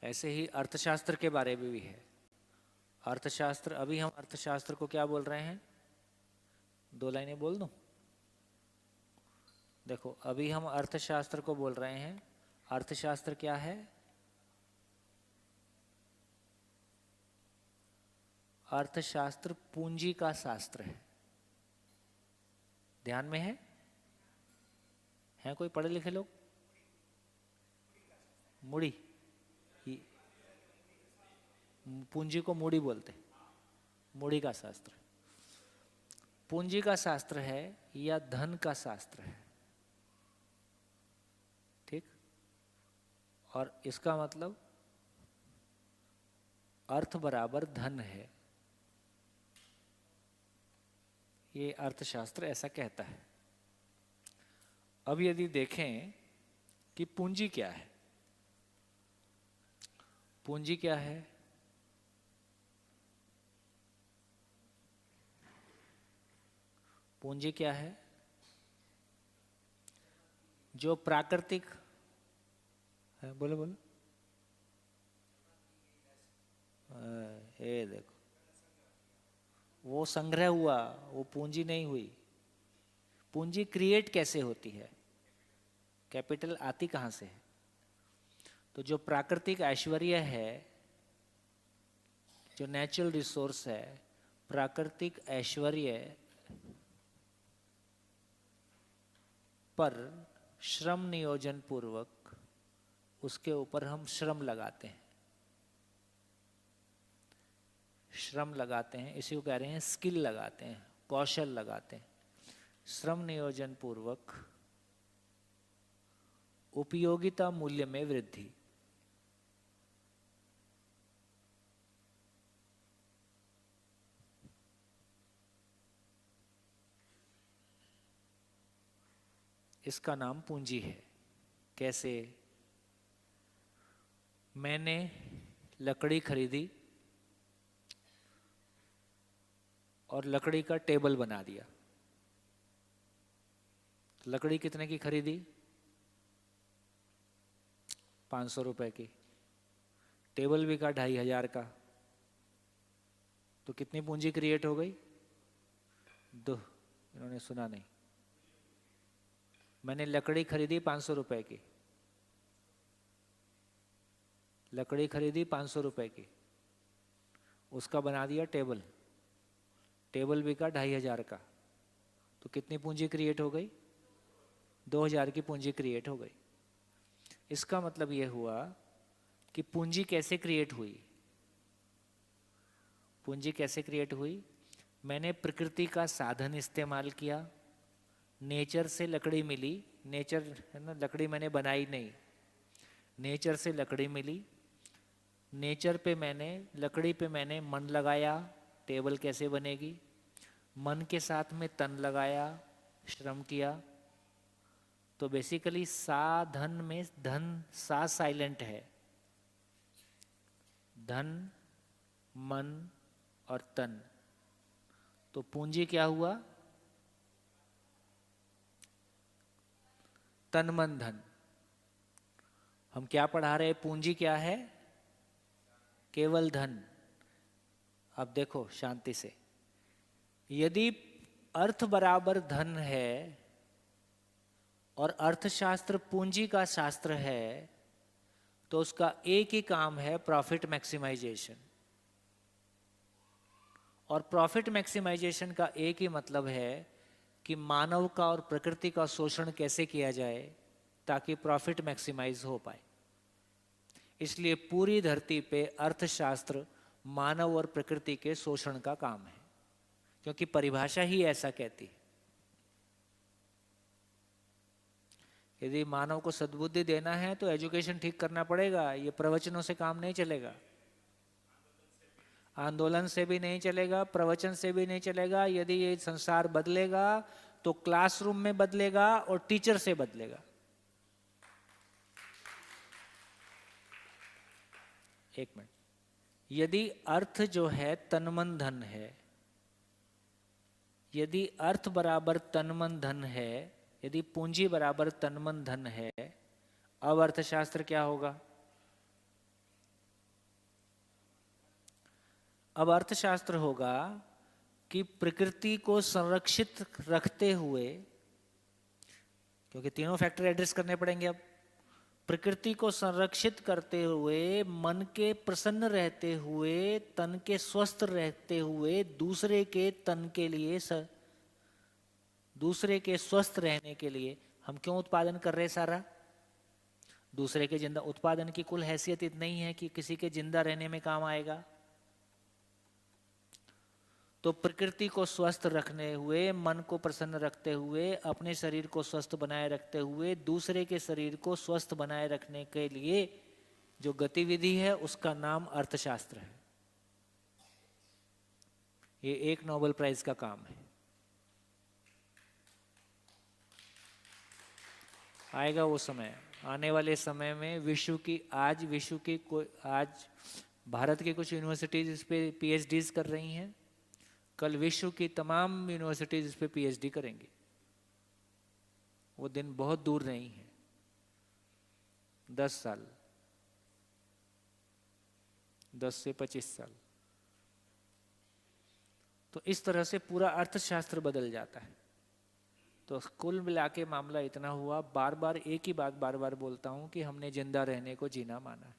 ऐसे ही अर्थशास्त्र के बारे में भी है। अर्थशास्त्र, अभी हम अर्थशास्त्र को क्या बोल रहे हैं? 2 लाइनें बोल दूं? देखो, अभी हम अर्थशास्त्र को बोल रहे हैं। अर्थशास्त्र क्या है? अर्थशास्त्र पूंजी का शास्त्र है। ध्यान में है? हैं कोई पढ़े लिखे लोग? मूड़ी, पूंजी को मूड़ी बोलते, मूड़ी का शास्त्र। पूंजी का शास्त्र है या धन का शास्त्र है, ठीक? और इसका मतलब अर्थ बराबर धन है, ये अर्थशास्त्र ऐसा कहता है। अब यदि देखें कि पूंजी क्या है, पूंजी क्या है? पूंजी क्या है? जो प्राकृतिक है, बोलो बोलो। ये देखो, वो संग्रह हुआ, वो पूंजी नहीं हुई। पूंजी क्रिएट कैसे होती है? कैपिटल आती कहाँ से है? तो जो प्राकृतिक ऐश्वर्य है, जो नेचुरल रिसोर्स है, प्राकृतिक ऐश्वर्य पर श्रम नियोजन पूर्वक उसके ऊपर हम श्रम लगाते हैं। श्रम लगाते हैं, इसी को कह रहे हैं स्किल लगाते हैं, कौशल लगाते हैं। श्रम नियोजन पूर्वक उपयोगिता मूल्य में वृद्धि। इसका नाम पूंजी है। कैसे? मैंने लकड़ी खरीदी और लकड़ी का टेबल बना दिया। लकड़ी कितने की खरीदी? 500 रुपए की। टेबल भी का 2500 का। तो कितनी पूंजी क्रिएट हो गई? 2। इन्होंने सुना नहीं। मैंने लकड़ी खरीदी 500 रुपए की, लकड़ी खरीदी 500 रुपए की, उसका बना दिया टेबल। टेबल बिका 2500 का। तो कितनी पूंजी क्रिएट हो गई? 2000 की पूंजी क्रिएट हो गई। इसका मतलब यह हुआ कि पूंजी कैसे क्रिएट हुई? पूंजी कैसे क्रिएट हुई? मैंने प्रकृति का साधन इस्तेमाल किया, नेचर से लकड़ी मिली। नेचर है ना, लकड़ी मैंने बनाई नहीं, नेचर से लकड़ी मिली। नेचर पे मैंने, लकड़ी पे मैंने मन लगाया, टेबल कैसे बनेगी। मन के साथ में तन लगाया, श्रम किया। तो बेसिकली साधन में धन, सा साइलेंट है। धन, मन और तन। तो पूंजी क्या हुआ? तन मन धन। हम क्या पढ़ा रहे? पूंजी क्या है? केवल धन। अब देखो शांति से, यदि अर्थ बराबर धन है और अर्थशास्त्र पूंजी का शास्त्र है, तो उसका एक ही काम है, प्रॉफिट मैक्सिमाइजेशन। और प्रॉफिट मैक्सिमाइजेशन का एक ही मतलब है कि मानव का और प्रकृति का शोषण कैसे किया जाए ताकि प्रॉफिट मैक्सिमाइज हो पाए। इसलिए पूरी धरती पे अर्थशास्त्र मानव और प्रकृति के शोषण का काम है, क्योंकि परिभाषा ही ऐसा कहती है। यदि मानव को सद्बुद्धि देना है तो एजुकेशन ठीक करना पड़ेगा। ये प्रवचनों से काम नहीं चलेगा, आंदोलन से भी नहीं चलेगा, प्रवचन से भी नहीं चलेगा। यदि ये संसार बदलेगा तो क्लासरूम में बदलेगा और टीचर से बदलेगा। एक मिनट, यदि अर्थ जो है तन मन धन है, यदि अर्थ बराबर तन मन धन है, यदि पूंजी बराबर तन मन धन है, अब अर्थशास्त्र क्या होगा? अब अर्थशास्त्र होगा कि प्रकृति को संरक्षित रखते हुए, क्योंकि तीनों फैक्टर एड्रेस करने पड़ेंगे अब, प्रकृति को संरक्षित करते हुए, मन के प्रसन्न रहते हुए, तन के स्वस्थ रहते हुए, दूसरे के तन के लिए दूसरे के स्वस्थ रहने के लिए हम क्यों उत्पादन कर रहे सारा? दूसरे के जिंदा, उत्पादन की कुल हैसियत इतनी ही है कि किसी के जिंदा रहने में काम आएगा। तो प्रकृति को स्वस्थ रखने हुए, मन को प्रसन्न रखते हुए, अपने शरीर को स्वस्थ बनाए रखते हुए, दूसरे के शरीर को स्वस्थ बनाए रखने के लिए जो गतिविधि है उसका नाम अर्थशास्त्र है। ये एक नोबेल प्राइज का काम है। आएगा वो समय, आने वाले समय में आज भारत की कुछ यूनिवर्सिटीज इस पे पीएचडीज कर रही हैं, कल विश्व की तमाम यूनिवर्सिटीज इस पे पीएचडी करेंगी। वो दिन बहुत दूर नहीं है, 10 साल, 10 से 25 साल। तो इस तरह से पूरा अर्थशास्त्र बदल जाता है। तो कुल मिला के मामला इतना हुआ, बार बार एक ही बात बार बार बोलता हूं कि हमने जिंदा रहने को जीना माना है।